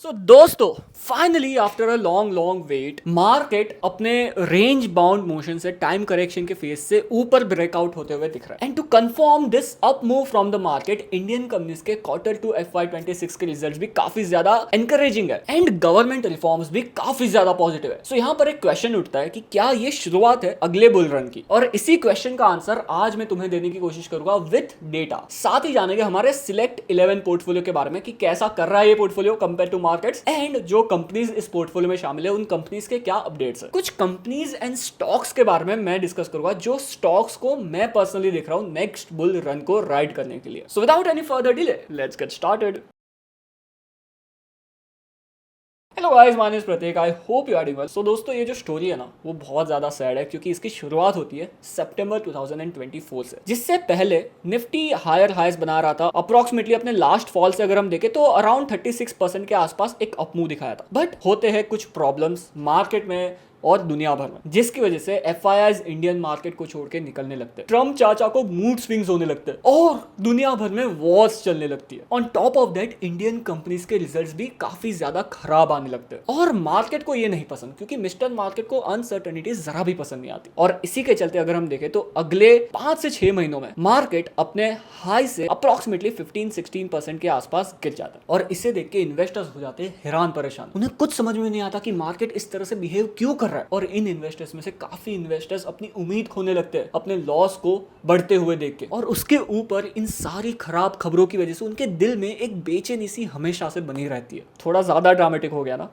दोस्तों finally after a long wait market अपने range bound motion से टाइम करेक्शन के फेज से ऊपर ब्रेकआउट होते हुए दिख रहा है। And to confirm this up move from the market, Indian companies के Q2 FY26 के रिजल्ट्स भी काफी ज्यादा एनकरेजिंग है एंड गवर्नमेंट रिफॉर्म्स भी काफी ज्यादा पॉजिटिव है। सो यहाँ पर एक क्वेश्चन उठता है कि क्या ये शुरुआत है अगले बुल रन की, और इसी क्वेश्चन का आंसर आज मैं तुम्हें देने की कोशिश करूंगा विद डेटा। साथ ही जानेंगे हमारे सिलेक्ट 11 पोर्टफोलियो के बारे में कि कैसा कर रहा है ये portfolio compare to markets, and जो कंपनीज इस पोर्टफोलियो में शामिल है उन कंपनीज के क्या अपडेट्स है। कुछ कंपनीज एंड स्टॉक्स के बारे में मैं डिस्कस करूंगा जो स्टॉक्स को मैं पर्सनली देख रहा हूं नेक्स्ट बुल रन को राइड करने के लिए। So without any further delay let's get started. Hello guys, my name is Prateek, I hope you are doing well. So दोस्तों, ये जो स्टोरी है ना वो बहुत ज़्यादा सैड है क्योंकि इसकी शुरुआत होती है सितंबर 2024 से, जिससे पहले निफ्टी हायर हाइज बना रहा था। अप्रॉक्सीमेटली अपने लास्ट फॉल से अगर हम देखें तो अराउंड 36% के आसपास एक अपमूव दिखाया था। बट होते हैं कुछ प्रॉब्लम्स मार्केट में और दुनिया भर में, जिसकी वजह से एफआईआईज इंडियन मार्केट को छोड़ के निकलने लगते हैं। ट्रम्प चाचा को मूड स्विंग्स होने लगते हैं और दुनिया भर में वॉर्स चलने लगती है। On top of that Indian companies के रिजल्ट्स भी काफी ज्यादा खराब आने लगते हैं और मार्केट को ये नहीं पसंद क्योंकि मिस्टर मार्केट को अनसर्टेनिटी जरा भी पसंद नहीं आती। और इसी के चलते अगर हम देखें तो अगले 5 से 6 महीनों में मार्केट अपने हाई से अप्रॉक्सीमेटली 15-16% के आसपास गिर जाता है। और इसे देख के इन्वेस्टर्स हो जाते हैं हैरान परेशान। उन्हें कुछ समझ में नहीं आता कि मार्केट इस तरह से बिहेव क्यों कर रहा है। और इन इन्वेस्टर्स में से काफी इन्वेस्टर्स अपनी उम्मीद खोने लगते हैं अपने लॉस को बढ़ते हुए देख के। और उसके ऊपर इन सारी खराब खबरों की वजह से उनके दिल में एक बेचैनी सी हमेशा से बनी रहती है। थोड़ा ज्यादा ड्रामेटिक हो गया ना,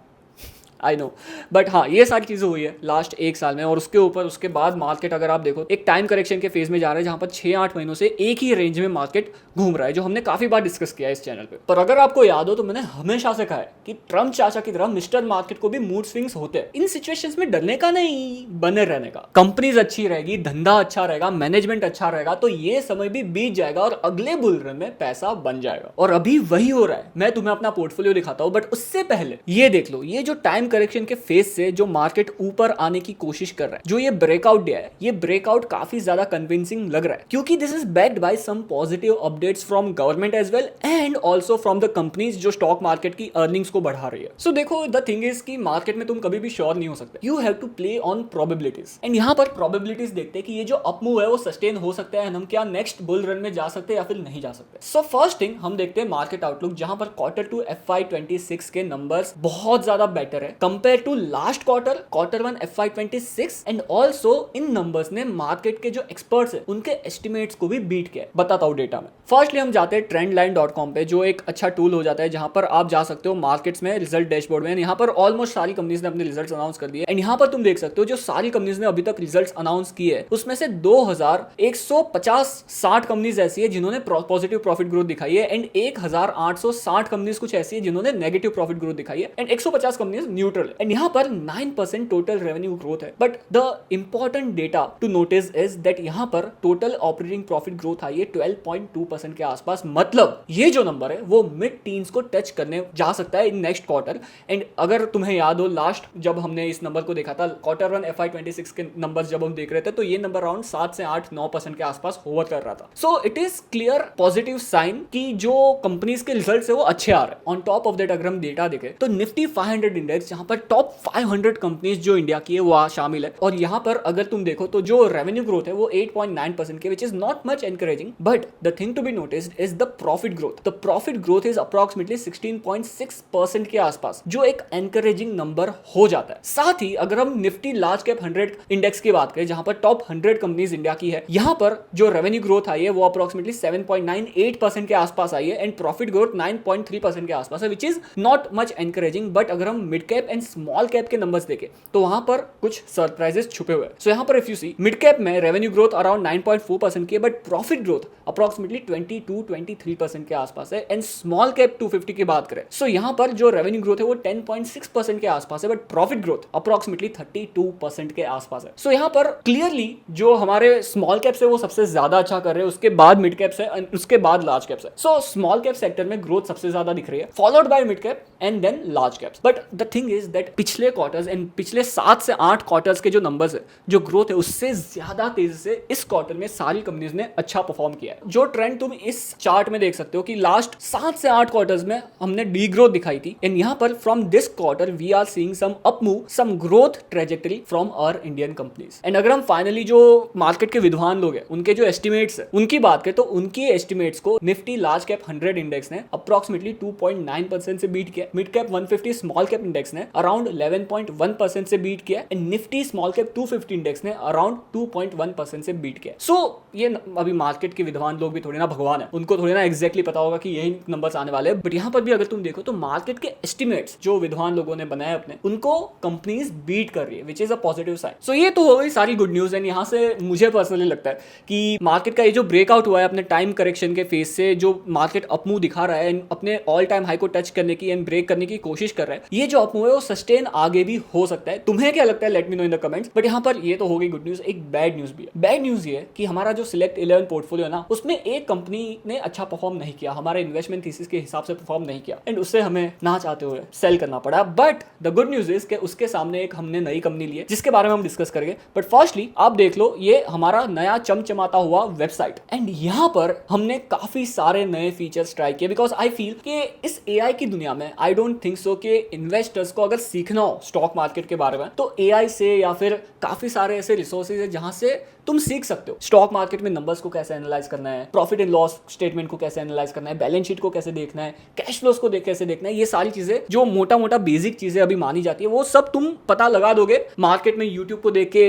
आई नो, बट हाँ ये सारी चीज़ें हुई है लास्ट 1 साल में। और उसके बाद मार्केट अगर आप देखो एक टाइम करेक्शन के फेज में जा रहा है जहां पर 6-8 महीनों से एक ही रेंज में मार्केट घूम रहा है, जो हमने काफी बार डिस्कस किया है इस चैनल पे। पर अगर आपको याद हो तो मैंने हमेशा से कहा है कि ट्रम्प चाचा की तरह मिस्टर मार्केट को भी मूड स्विंग्स होते हैं। इन सिचुएशंस में डरने का नहीं, बने रहने का। कंपनीज अच्छी रहेगी, धंधा अच्छा रहेगा, मैनेजमेंट अच्छा रहेगा तो ये समय भी बीत जाएगा और अगले बुल रन में पैसा बन जाएगा। और अभी वही हो रहा है। मैं तुम्हें अपना पोर्टफोलियो दिखाता हूं, बट उससे पहले ये देख लो, ये जो टाइम करेक्शन के फेज से जो मार्केट ऊपर आने की कोशिश कर रहा है, जो ये ब्रेकआउट दिया है, ये ब्रेकआउट काफी ज्यादा कन्विंसिंग लग रहा है क्योंकि this is backed by some positive updates from government as well and also from the companies जो स्टॉक मार्केट की अर्निंग्स को बढ़ा रही है। सो देखो, द थिंग इज कि मार्केट में तुम कभी भी श्योर नहीं हो सकते। You have to play on probabilities, and यहाँ पर प्रोबेबिलिटीज देखते हैं कि ये जो अपमूव है वो सस्टेन हो सकता है, हम क्या नेक्स्ट बुल रन में जा सकते हैं या फिर नहीं जा सकते। सो फर्स्ट थिंग हम देखते हैं मार्केट आउटलुक, जहां पर Q2 FY26 के नंबर्स बहुत ज्यादा बेटर है compare to last Q1 FY26 and also इन नंबर्स ने मार्केट के जो एक्सपर्ट्स हैं उनके एस्टिमेट्स को भी बीट किया है। बताता हूं डेटा में। फर्स्टली हम जाते हैं trendline.com पे, जो एक अच्छा टूल हो जाता है जहां पर आप जा सकते हो मार्केट्स में रिजल्ट डैशबोर्ड में। यहाँ पर ऑलमोस्ट सारी कंपनीज ने अपने रिजल्ट्स अनाउंस कर दिए एंड यहाँ पर तुम देख सकते हो जो सारी कंपनीज ने अभी तक रिजल्ट्स अनाउंस किए हैं उसमें से 2150-60 कंपनीज ऐसी है जिन्होंने पॉजिटिव प्रॉफिट ग्रोथ दिखाई है एंड 1860 कंपनीज कुछ ऐसी है जिन्होंने नेगेटिव प्रॉफिट ग्रोथ दिखाई है एंड 150 कंपनीज न्यूट्रल है। एंड यहाँ पर 9% टोटल रेवेन्यू ग्रोथ है। But the important data to notice is that यहाँ पर टोटल ऑपरेटिंग प्रॉफिट ग्रोथ आई है 12.2% के आसपास। मतलब ये जो नंबर है वो मिड टीन्स को टच करने जा सकता है इन नेक्स्ट क्वार्टर। एंड अगर तुम्हें याद हो लास्ट जब हमने इस नंबर को देखा था Q1 FY26 के नंबर जब हम देख रहे थे तो ये नंबर अराउंड 7 से 8-9% के आसपास होवर कर रहा था। So it is clear positive sign कि जो कंपनीज के रिजल्ट्स है वो अच्छे आ रहे हैं। ऑन टॉप ऑफ दैट अगर हम डेटा देखें तो निफ्टी 500 इंडेक्स जहां पर टॉप 500 कंपनीज जो इंडिया की है वो शामिल है। और यहाँ पर अगर तुम देखो तो जो रेवेन्यू ग्रोथ है वो 8.9% के, which is not much encouraging. But the thing to be noticed is the profit growth. The profit growth is approximately 16.6% के आसपास, जो एक एनकरेजिंग नंबर हो जाता है। साथ ही अगर हम निफ्टी लार्ज कैप 100 इंडेक्स की बात करें जहां पर टॉप 100 कंपनीज इंडिया की है, यहाँ पर जो रेवेन्यू ग्रोथ आई है वो अप्रॉक्सीमेटली 7.98% के आसपास आई है एंड प्रॉफिट ग्रोथ 9.3% के आसपास है, which is not much encouraging. But अगर हम mid cap and small cap के नंबर्स देखें तो वहां पर कुछ सरप्राइजेस छुपे हुए हैं। सो यहाँ पर if you see mid cap में रेवेन्यू ग्रोथ अराउंड 9.4% की है, बट प्रॉफिट ग्रोथ अप्रॉक्सीमेटली 22-23% के आसपास है। एंड स्मॉल कैप 250 की बात करें सो यहाँ पर जो रेवेन्यू ग्रोथ है वो 10.6% के आसपास है, बट प्रॉफिट ग्रोथ अप्रॉक्सीमेटली 32% के आसपास है। सो यहाँ पर क्लियरली जो हमारे स्मॉल कैप्स है वो सबसे ज्यादा अच्छा कर रहे हैं, उसके बाद मिड कैप्स है, उसके बाद लार्ज कैप्स है। सो स्मॉल कैप सेक्टर में ग्रोथ सबसे ज्यादा दिख रही है, followed by mid cap and then large caps. But the thing is that पिछले क्वार्टर्स एंड पिछले 7 से 8 क्वार्टर्स के जो नंबर्स है, जो ग्रोथ है, उससे ज्यादा तेजी से इस क्वार्टर में सारी कंपनीज ने अच्छा परफॉर्म किया है। जो ट्रेंड तुम इस चार्ट में देख सकते हो कि लास्ट 7 से 8 क्वार्टर्स में हमने डी ग्रोथ दिखाई थी, एंड यहाँ पर from this quarter we are seeing some up move, some growth trajectory from our Indian companies. And अगर हम फाइनली जो मार्केट के विद्वान लोग हैं उनके जो एस्टिमेट्स है उनकी बात करें तो उनकी एस्टिमेट्स को निफ्टी लार्ज कैप 100 इंडेक्स ने अप्रॉक्सिमेटली 2.9% से बीट किया, mid cap 150 small cap index ने अराउंड 11.1% से बीट किया, and Nifty small cap 250 index ने अराउंड 2.1% से बीट किया। सो ये अभी मार्केट के विद्वान लोग भी थोड़े ना भगवान है, उनको थोड़े ना एग्जैक्टली पता होगा कि यही नंबर्स आने वाले हैं, बट यहाँ पर भी अगर तुम देखो तो मार्केट के एस्टिमेट्स जो विद्वान लोगों ने बनाए अपने, उनको कंपनीज बीट कर रही है, which is a positive sign. So ये तो हो गई सारी गुड न्यूज, एंड यहाँ से मुझे पर्सनली लगता है कि मार्केट का ये जो ब्रेकआउट हुआ है अपने टाइम करेक्शन के फेज से, जो मार्केट अपमूव दिखा रहा है अपने ऑल टाइम हाई को टच करने की एंड ब्रेक करने की कोशिश कर रहा है, ये जो अपमूव है वो सस्टेन आगे भी हो सकता है। तुम्हें क्या लगता है, late me know in the comments. But यहाँ पर ये तो हो गई गुड न्यूज, एक बैड न्यूज भी है। बैड न्यूज ये है कि हमारा जो सिलेक्ट 11 पोर्टफोलियो है ना, उसमें एक कंपनी ने अच्छा परफॉर्म नहीं किया, हमारे इन्वेस्टमेंट थीसिस के हिसाब से परफॉर्म नहीं किया, एंड उससे हमें ना चाहते हुए सेल करना पड़ा। But the good news is कि उसके सामने एक हमने नई कंपनी ली है जिसके बारे में हम डिस्कस करेंगे। बट फर्स्टली आप देख लो ये हमारा नया चमचमाता हुआ वेबसाइट, एंड यहाँ पर हमने काफी सारे नए फीचर्स ट्राई किए, बिकॉज आई फील कि इस एआई की दुनिया में आई डोंट थिंक सो कि इन्वेस्टर्स को अगर सीखना हो स्टॉक मार्केट के बारे में तो एआई से या फिर काफी सारे ऐसे रिसोर्सेज है जहां से तुम सीख सकते हो स्टॉक मार्केट में नंबर्स को कैसे एनालाइज करना है, प्रॉफिट एंड लॉस स्टेटमेंट को कैसे एनालाइज करना है, बैलेंस शीट को कैसे देखना है, कैश फ्लोस को कैसे देखना है। ये सारी चीजें जो मोटा मोटा बेसिक चीजें अभी मानी जाती है वो सब तुम पता लगा दोगे मार्केट में यूट्यूब को देख के,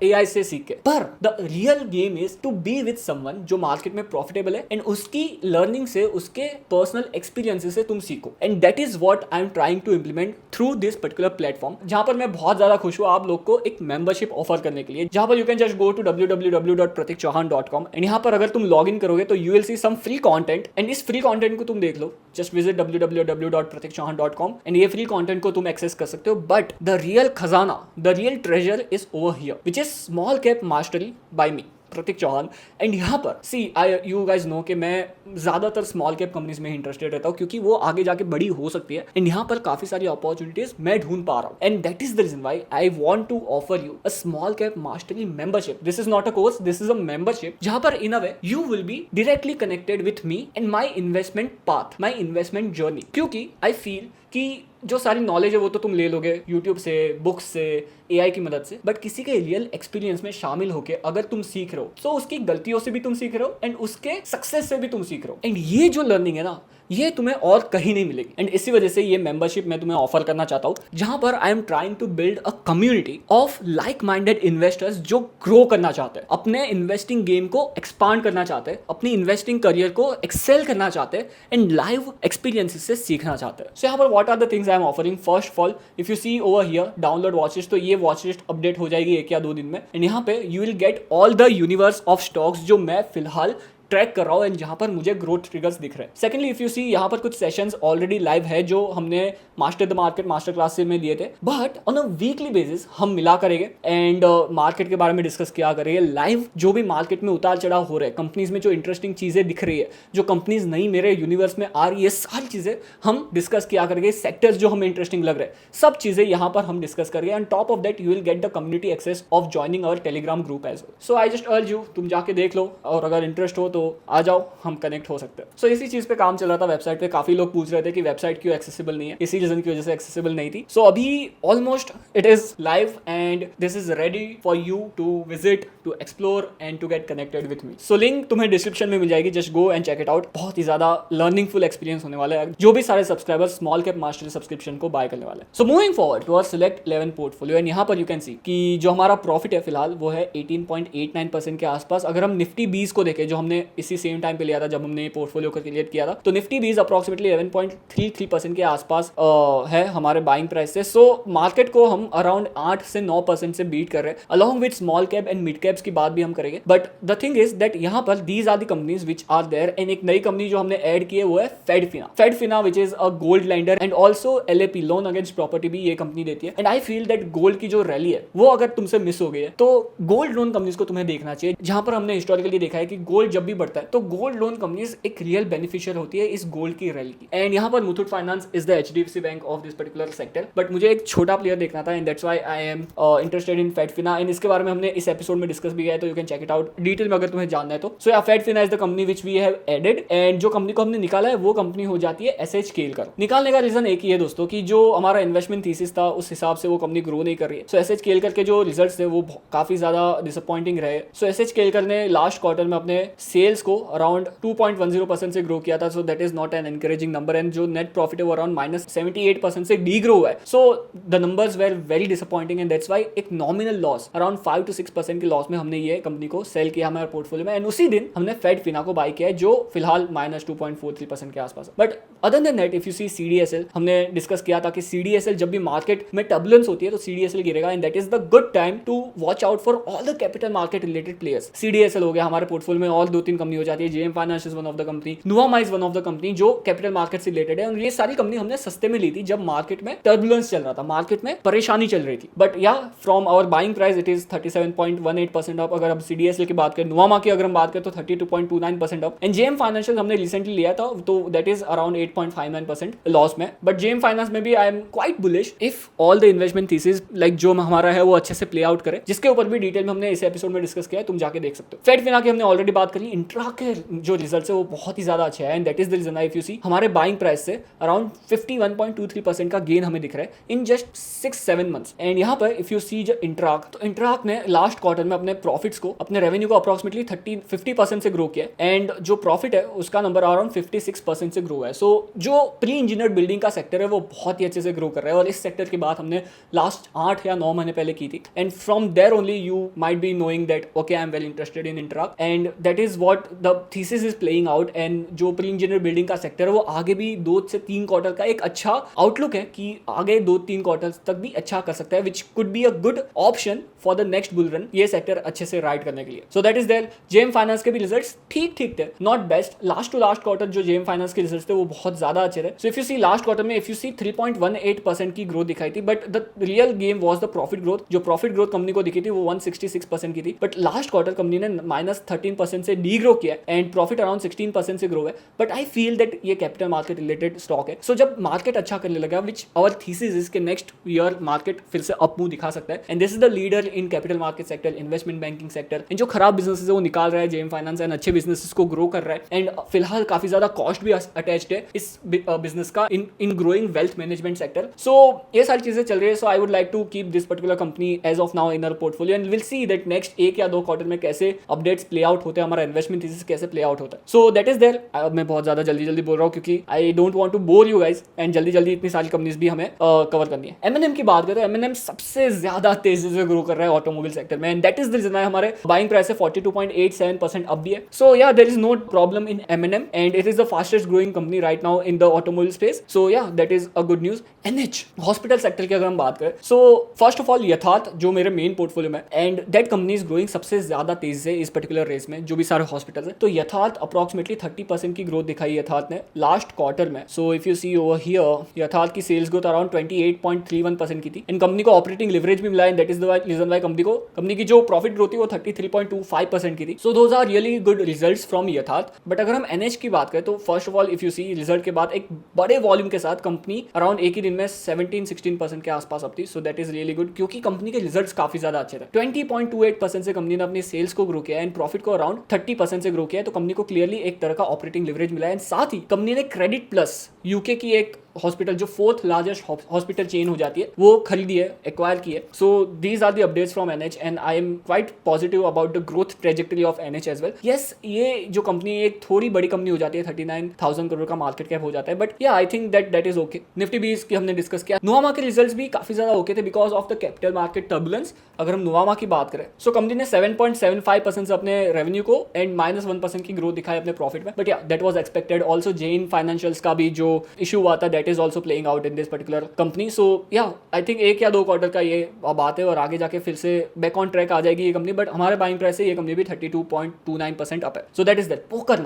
एआई से सीख के। पर the real game is to be with someone जो मार्केट में प्रॉफिटेबल है, एंड उसकी लर्निंग से, उसके पर्सनल एक्सपीरियंसेस से तुम सीखो, and that is what I am trying to implement through this particular platform, जहां पर मैं बहुत ज्यादा खुश हूं आप लोग को एक मेंबरशिप ऑफर करने के लिए, जहां पर you can just go to www.pratikchauhan.com, and यहाँ पर अगर तुम लॉग इन करोगे तो you will see some free content, and इस फ्री कंटेंट को तुम देख लो। जस्ट विजिट www.pratikchauhan.com, एंड ये फ्री कंटेंट को तुम एक्सेस कर सकते हो। बट द रियल खजाना, the real treasure is over here, which is small cap mastery by me Pratik Chauhan. And यहाँ पर सी यू गाइज नो कि मैं ज्यादातर स्मॉल कैप कंपनीज में इंटरेस्टेड रहता हूँ क्योंकि वो आगे जाके बड़ी हो सकती है, एंड यहाँ पर काफी सारी अपॉर्चुनिटीज मैं ढूंढ पा रहा हूँ, and that is the reason why I want to offer you a small cap mastery membership. This is not a course, this is a membership, जहाँ पर in a way you will be directly connected with me and my investment path, my investment journey. क्योंकि I feel कि जो सारी knowledge है वो तो तुम ले लोगे यूट्यूब से, बुक्स से, एआई की मदद से, बट किसी के रियल एक्सपीरियंस में शामिल होके अगर तुम सीख रहे हो तो उसकी गलतियों से भी तुम सीख रहे हो एंड उसके सक्सेस से भी तुम सीख रहे हो, एंड ये जो लर्निंग है ना ये तुम्हें और कहीं नहीं मिलेगी। एंड इसी वजह से ये मेंबरशिप मैं तुम्हें ऑफर करना चाहता हूँ, जहां पर I am trying to build a community of like minded investors जो ग्रो करना चाहते हैं, अपने इन्वेस्टिंग गेम को एक्सपांड करना चाहते हैं, अपनी इन्वेस्टिंग करियर को एक्सेल करना चाहते हैं, एंड लाइव एक्सपीरियंसेस से सीखना चाहते हैं। सो यहाँ पर what are the things I am offering. First of all, if you see over here download watch list, तो ये वॉच लिस्ट अपडेट हो जाएगी 1 या 2 दिन में, एंड यहाँ पे you will get all the universe of stocks जो मैं फिलहाल ट्रैक कर रहा हूं एंड जहां पर मुझे ग्रोथ ट्रिगर्स दिख रहे हैं। सेकेंडली, इफ यू सी यहाँ पर कुछ सेशंस ऑलरेडी लाइव है जो हमने master the market master class से में लिए थे, but on a weekly basis हम मिला करेंगे एंड मार्केट के बारे में डिस्कस किया करेंगे। लाइव जो भी मार्केट में उतार चढ़ाव हो रहे हैं, कंपनीज में जो इंटरेस्टिंग चीजें दिख रही है, जो कंपनीज नई मेरे यूनिवर्स में आ रही है, सारी चीजें हम डिस्कस किया करेंगे। सेक्टर्स जो हमें इंटरेस्टिंग लग रहे हैं, सब चीजें यहाँ पर हम डिस्कस करेंगे, and top of that you will get the community access of joining our Telegram group as well. So I just urge you, तुम जाके देख लो, और अगर इंटरेस्ट हो तो आ जाओ, हम कनेक्ट हो सकते हैं। सो इसी चीज पे काम चल रहा था वेबसाइट पे। काफी लोग पूछ रहे थे कि वेबसाइट क्यों एक्सेसिबल नहीं है, इसी रीजन की वजह से एक्सेसिबल नहीं थी। सो अभी almost it is live and this is ready for you to visit, to explore and to get connected with me. So link तुम्हें डिस्क्रिप्शन में मिल जाएगी, just go and check it out. बहुत ही ज्यादा लर्निंगफुल एक्सपीरियंस होने वाला है जो भी सारे subscribers small cap mastery subscription को बाय करने वाले हैं। So moving forward to our select 11 portfolio, and यहाँ पर यू कैन सी कि जो हमारा प्रॉफिट है फिलहाल वो है 18.89% के आसपास। अगर हम निफ्टी 20 को देखें जो हमने इसी सेम टाइम पे लिया था जब हमने पोर्टफोलियो को क्रिएट किया था, तो निफ्टी 20 अप्रॉक्सिमेटली 11.33% के आसपास है हमारे बाइंग प्राइस से। सो मार्केट को हम अराउंड 8 से 9% से बीट कर रहे हैं, along with small cap and mid caps की बात भी हम करेंगे। But the thing is that यहाँ पर these are the companies which are there, and एक नई कंपनी जो हमने ऐड की है वो है Fedfina which is a gold lender, and also LAP loan against property भी ये कंपनी देती है। And I feel that gold की जो रैली है वो अगर तुमसे मिस हो गई है तो गोल्ड लोन कंपनीज को तुम्हें देखना चाहिए, जहां पर हमने हिस्टोरिकली देखा है कि गोल्ड जब भी बढ़ता है तो गोल्ड लोन कंपनीज एक रियल बेनिफिशियर होती है इस गोल्ड की रैली की। एंड यहाँ पर Muthoot finance is the HDFC bank of this particular sector, but मुझे एक छोटा प्लेयर देखना था and that's why I am interested in Fedfina. And इसके बारे में हमने इस एपिसोड में डिस्कस भी किया है, तो you can check it out detail में अगर तुम्हें जानना है तो। So yeah Fedfina is the company which we have added, and जो कंपनी को हमने निकाला है वो कंपनी हो जाती है SH Kelkar। निकालने का रीजन एक ही है दोस्तों कि जो हमारा इन्वेस्टमेंट थीसिस था उस हिसाब से वो कंपनी ग्रो नहीं कर रही है। सो SH Kelkar के जो रिजल्ट्स थे वो काफी ज्यादा डिसअपॉइंटिंग रहे। सो SH Kelkar ने लास्ट क्वार्टर में अपने सेल्स को अराउंड 2.10% से ग्रो किया था, सो that is not an encouraging number. And जो नेट प्रॉफिट है वो अराउंड -78% से डी ग्रो हुआ है। So the numbers were very disappointing and that's why एक नॉमिनल लॉस अराउंड 5 to 6% के लॉस में हमने ये कंपनी को सेल किया हमारे पोर्टफोलियो में। एंड उसी दिन हमने फेडफिना को बाय किया है जो फिलहाल -2.43% के आसपास। But other than that if you see CDSL, हमने डिस्कस किया था कि CDSL जब भी मार्केट में टर्बुलेंस होती है तो CDSL गिरेगा and that is the good time to watch out for all the capital market related players. CDSL हो गया हमारे पोर्टफोलियो में और 2-3 कंपनी हो जाती है। JM Finance is one of the company, Nuvama is one of the company जो capital market से रिलेटेड है। और ये सारी कंपनी हमने सस्ते में ली थी जब मार्केट में टर्बुलेंस चल रहा था, मार्केट में परेशानी चल रही थी। बट या from our buying price it is 37.18% up. अगर हम CDSL की बात करें, Nuvama की अगर हम बात करें तो 32.29% अप। एंड JM Financial हमने रिसेंटली लिया था तो दैट इज अराउंड 8.59% लॉस में। बट JM Finance में भी आई am quite bullish if all the investment thesis like जो हमारा है वो अच्छे से प्ले आउट करे, जिसके ऊपर भी डिटेल में हमने इस एपिसोड में डिस्कस किया है, तुम जाके देख सकते हो। फेडफिना की हमने ऑलरेडी बात कर ली। इंट्रा के जो रिजल्ट्स है वो बहुत ही ज्यादा अच्छे हैं and that is the reason if you see हमारे बाइंग प्राइस से अराउंड 51.23% का गेन हमें दिख रहा है इन जस्ट 6-7 मंथ्स। एंड यहाँ पर इफ यू सी जो इंट्राक, तो इंट्राक ने लास्ट क्वार्टर में अपने प्रॉफिट्स को, अपने रेवेन्यू को अप्रोक्सीमेटली 50% से ग्रो किया एंड जो प्रॉफिट है उसका नंबर अराउंड 56% से ग्रो है। सो जो प्री इंजीनियर्ड बिल्डिंग का सेक्टर है वो बहुत ही अच्छे से ग्रो कर रहा है और इस सेक्टर की बात हमने लास्ट 8 या 9 महीने पहले की थी। And from there only you might be knowing that okay I am well interested in इंट्राक and that is what the thesis is playing out. And जो प्री इंजीनियर बिल्डिंग का सेक्टर है वो आगे भी 2 से 3 क्वार्टर का एक अच्छा आउटलुक है कि आगे 2-3 क्वार्टर्स तक भी अच्छा कर सकता है, which could be a good option for the next bull run, ये सेक्टर अच्छे से राइड करने के लिए। So that is there. JM Finance के भी रिजल्ट्स ठीक थे, not best. Last to last quarter जो JM Finance के रिजल्ट्स थे वो बहुत ज्यादा अच्छे थे। So if you see last quarter में इफ यू सी 3.18% की ग्रोथ दिखाई थी, but the real game was the profit growth. जो प्रॉफिट ग्रोथ कंपनी को दिखी थी वो 166% की थी, बट लास्ट क्वार्टर कंपनी ने -13% से डी ग्रो किया एंड प्रॉफिट अराउंड 16% से ग्रो है। बट आई फील दैट ये कैपिटल मार्केट रिलेटेड स्टॉक है। सो जब मार्केट अच्छा करने लगा, विच आवर थीसिस इज के नेक्स्ट ईयर मार्केट फिर से अप मूव दिखा सकता है and this is the leader in capital market sector, investment banking sector. And जो खराब बिजनेस है वो निकाल रहा है JM Finance एंड अच्छे बिजनेसेस को ग्रो कर रहा है। एंड फिलहाल काफी ज्यादा कॉस्ट भी अटैच्ड है इस बिजनेस का in growing wealth management sector. So ये सारी चीजें चल रही है। So I would like to keep this particular company as of now in our portfolio and will see that next 1 या 2 क्वार्टर में कैसे अपडेट्स प्ले आउट होते हैं, हमारा इन्वेस्टमेंट थीसिस कैसे प्ले आउट होता है। So that is there. मैं बहुत ज्यादा जल्दी बोल रहा हूँ क्योंकि I don't want to bore you guys and जल्दी इतनी सारी कंपनीज भी हमें कवर करनी है। M&M की बात करें तो M&M सबसे ज्यादा तेजी से ग्रो कर रहा है ऑटोमोबाइल सेक्टर में and that is the reason हमारे बाइंग प्राइस से 42.87% अप भी है। So yeah there is no problem in M&M and it is the fastest growing company right now in the automobile space. So yeah that is a good news. NH hospital sector की अगर हम बात करें, so first of all यथार्थ जो मेरे main portfolio में and that company is growing सबसे ज्यादा तेजी से इस पर्टिकुलर रेस में, जो भी सारे हॉस्पिटल है। तो यथार्थ अप्रोक्सीमेटली 30% की ग्रोथ दिखाई यथार्थ ने लास्ट क्वार्टर में। So if you see over here Yatharth की सेल्स ग्रोथ अराउंड 28.31% की थी एंड कंपनी को ऑपरेटिंग लिवरेज भी मिला and that is the reason why company की जो प्रॉफिट ग्रोथ थी वो 33.25% की थी। So those are really good results from Yatharth. But अगर हम NH की बात करें तो first of all if you see result के बाद एक बड़े वॉल्यूम के साथ कंपनी अराउंड एक ही दिन में 17-16% के आसपास अब थी। सो दैट इज रियली गुड क्योंकि कंपनी के रिजल्ट्स काफी ज्यादा अच्छे थे। 20.28% से कंपनी ने अपनी सेल्स को ग्रो किया एंड प्रॉफिट को अराउंड 30% से ग्रो किया है। तो कंपनी को क्लियरली एक तरह का ऑपरेटिंग लिवरेज मिला है एंड साथ ही कंपनी ने क्रेडिट प्लस यूके की एक हॉस्पिटल जो 4th लार्जेस्ट हॉस्पिटल चेन हो जाती है वो खरीदी है, एक्वायर की है। So these are the updates from NH and I am quite positive about the growth trajectory of NH as well. Yes, ये जो कंपनी एक थोड़ी बड़ी कंपनी हो जाती है, 39,000 करोड़ का मार्केट कैप हो जाता है, बट या I think that is okay. Nifty भी इसकी हमने डिस्कस किया। Nuvama के रिजल्ट्स भी काफी ज्यादा ओके थे because of the capital market turbulence. अगर हम Nuvama की बात करें सो कंपनी ने 7.75% से अपने रेवेन्यू को एंड -1% की ग्रोथ दिखाई अपने प्रॉफिट में, but yeah that was expected. Also JM Financials का भी जो इशू हुआ था that is also playing out in this particular company. So yeah I think 1 या 2 क्वार्टर का ये बात है और आगे जाके फिर से बैक ऑन ट्रैक आ जाएगी ये कंपनी। बट हमारे बाइंग प्राइस से ये कंपनी भी 32.29% अप है। So that is that. Poker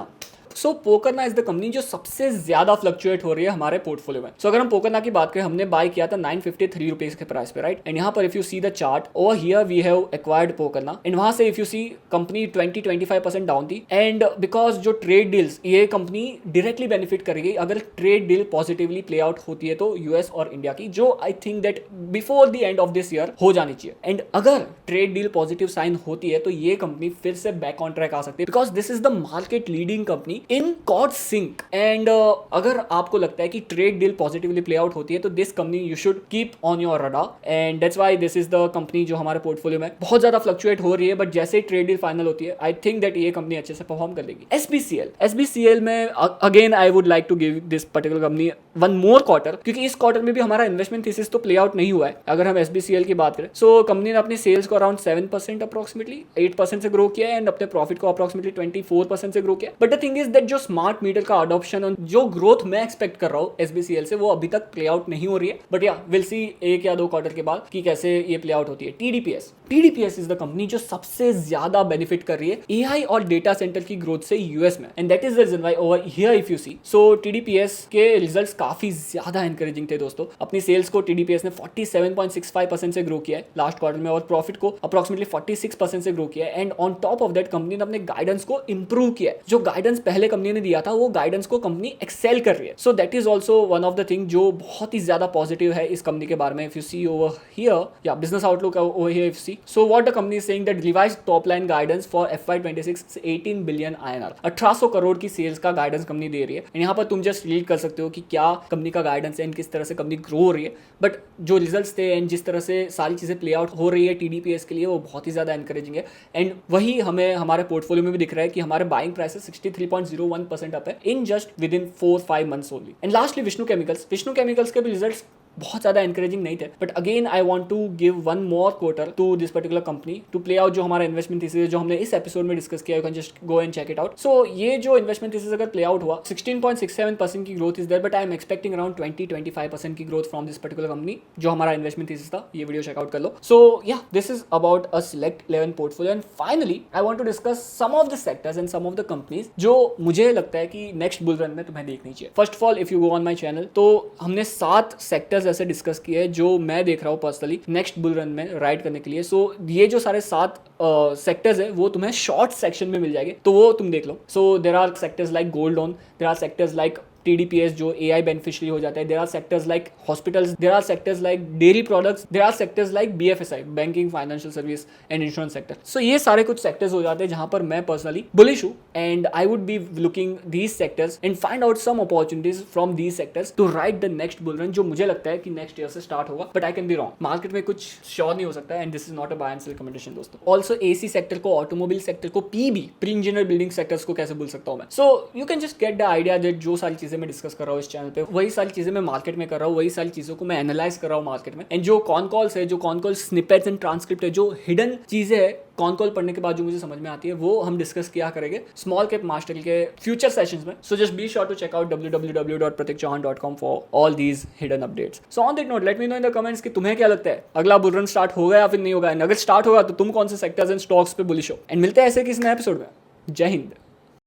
so Pokarna is the company जो सबसे ज्यादा फ्लक्चुएट हो रही है हमारे पोर्टफोलियो में। सो अगर हम पोकरना की बात करें, हमने बाय किया था 953 रुपीज के प्राइस पे, राइट। एंड यहाँ पर if you see the chart over here we have acquired Pokarna, and वहां से if you see company 20-25% down थी। एंड बिकॉज जो ट्रेड डील्स, ये कंपनी डायरेक्टली बेनिफिट करेगी अगर trade deal positively play out होती है तो यूएस और इंडिया की, जो I think that before the end of this year हो जानी चाहिए। एंड अगर ट्रेड डील पॉजिटिव साइन होती है तो ये कंपनी फिर से बैक ऑन ट्रैक आ सकती है, because this is the market leading company in quartz sink. And अगर आपको लगता है कि trade deal positively play out होती है तो this company you should keep on your radar, and that's why this is the company जो हमारे पोर्टफोलियो में बहुत ज्यादा फ्लक्चुएट हो रही है, बट जैसे ही ट्रेड डील फाइनल होती है आई थिंक दैट ये कंपनी अच्छे से परफॉर्म कर लेगी। एसबीसीएल में again I would like to give this particular company one more quarter, क्योंकि इस क्वार्टर में भी हमारा इन्वेस्टमेंट थीसिस तो प्ले आउट नहीं हुआ है अगर हम एसबीसीएल की बात करें। सो कंपनी ने अपनी सेल्स को अराउंड 7% अप्रोक्सीमेटली 8% से ग्रो किया है, एंड अपने प्रॉफिट को अप्रोक्सीमेटली 24% से ग्रो किया। But the thing is that जो स्मार्ट मीटर का अडॉप्शन और जो ग्रोथ मैं एक्सपेक्ट कर रहा हूँ एसबीसीएल से, वो अभी तक प्ले आउट नहीं हो रही है। बट या विल सी 1 या 2 क्वार्टर के बाद कि कैसे ये प्ले आउट होती है। टीडीपीएस इज द कंपनी जो सबसे ज्यादा बेनिफिट कर रही है एआई और डेटा सेंटर की ग्रोथ से यूएस में, and that is the reason why over here if you see. So TDPS के रिजल्ट्स काफी ज्यादा एनकरेजिंग थे दोस्तों। अपनी सेल्स को टीडीपीएस ने 47.65% से ग्रो किया है लास्ट क्वार्टर में, और प्रॉफिट को अप्रोक्सीमेटली 46% से ग्रो किया है। And on top of that company ने अपने गाइडेंस को इंप्रूव किया है। जो गाइडेंस पहले कंपनी ने दिया था वो गाइडेंस को कंपनी एक्सेल कर रही है। So that is also one of the thing जो बहुत ही ज्यादा पॉजिटिव है इस कंपनी के बारे में। If you see over here या business outlook over here if see, so what the company is saying that revised top line guidance for FY26 18 billion INR, 1800 crore की सेल्स का गाइडेंस कंपनी दे रही है। यहाँ पर तुम जस्ट रीड कर सकते हो कि क्या कंपनी का गाइडेंस है एंड किस तरह से कंपनी ग्रो हो रही है। बट जो रिजल्ट्स थे एंड जिस तरह से सारी चीजें प्ले आउट हो रही है टीडीपीएस के लिए, वो बहुत ही ज्यादा एनकरेजिंग है। एंड वही हमें हमारे पोर्टफोलियो में भी दिख रहा है कि हमारे बाइंग प्राइसेस 63.01% अप है in just within 4-5 months only. And lastly Vishnu Chemicals के भी रिजल्ट्स बहुत ज्यादा एनकरेजिंग नहीं थे, but again I want to give one more quarter to this particular company to play out जो हमारा इन्वेस्टमेंट थीसिस जो हमने इस एपिसोड में डिस्कस किया, you can just go and check it out. So ये जो इन्वेस्टमेंट थीसिस अगर प्ले आउट हुआ, 16.67% की growth is there, but I am expecting around 20-25% की growth from this particular company जो हमारा इन्वेस्टमेंट थीसिस था। ये वीडियो चेकआउट कर लो। सो या this is about a select 11 portfolio, and finally I want to discuss some of the sectors and some of the companies जो मुझे लगता है कि नेक्स्ट बुल रन में तुम्हें देखनी चाहिए। First of all if you go on my channel, तो हमने 7 सेक्टर्स ऐसे डिस्कस किए जो मैं देख रहा हूं पर्सनली नेक्स्ट बुल रन में राइड करने के लिए। सो ये जो सारे 7 सेक्टर्स है वो तुम्हें शॉर्ट सेक्शन में मिल जाएंगे, तो वो तुम देख लो। So there are sectors like gold loan, there are sectors like TDPS जो AI बेनिफिशियरी हो जाता है, there are sectors like hospitals, there are sectors like dairy products, there are sectors like BFSI banking financial service and insurance sector. So ये सारे कुछ sectors हो जाते हैं जहां पर मैं पर्सनली बुलिश हूं, and I would be looking these sectors and find out some opportunities from these sectors to ride the next bull run, जो मुझे लगता है कि नेक्स्ट ईयर से स्टार्ट होगा, but I can be wrong. Market में कुछ श्योर नहीं हो सकता है, and this is not a buy and sell recommendation दोस्तों। ऑल्सो AC सेक्टर को, ऑटोमोबाइल सेक्टर को, PB pre engineer building sectors को कैसे बोल सकता हूं मैं। So you can just get the idea that जो सारी चीजें मैं डिस्कस कर रहा हूं चैनल पे, वही सारी चीजें मैं मार्केट में कर रहा हूँ, वही सारी चीजों को मैं एनालाइज कर रहा हूँ मार्केट में। एंड जो कॉन कॉल्स है, जो con call snippets and transcript है, जो हिडन चीजें है कॉन कॉल पढ़ने के बाद जो मुझे समझ में आती है, वो हम डिस्कस किया करेंगे स्मॉल कैप मास्टर के फ्यूचर सेशंस में। So just be sure to check out www.pratikchauhan.com for all these hidden updates. So on that note let me know in the comments कि तुम्हें क्या लगता है अगला बुल रन स्टार्ट होगा या फिर नहीं होगा, एंड अगर स्टार्ट होगा तो तुम कौन से सेक्टर्स एंड स्टॉक्स पे बुलिश हो। एंड मिलते हैं ऐसे किसी नए एपिसोड में। जय हिंद।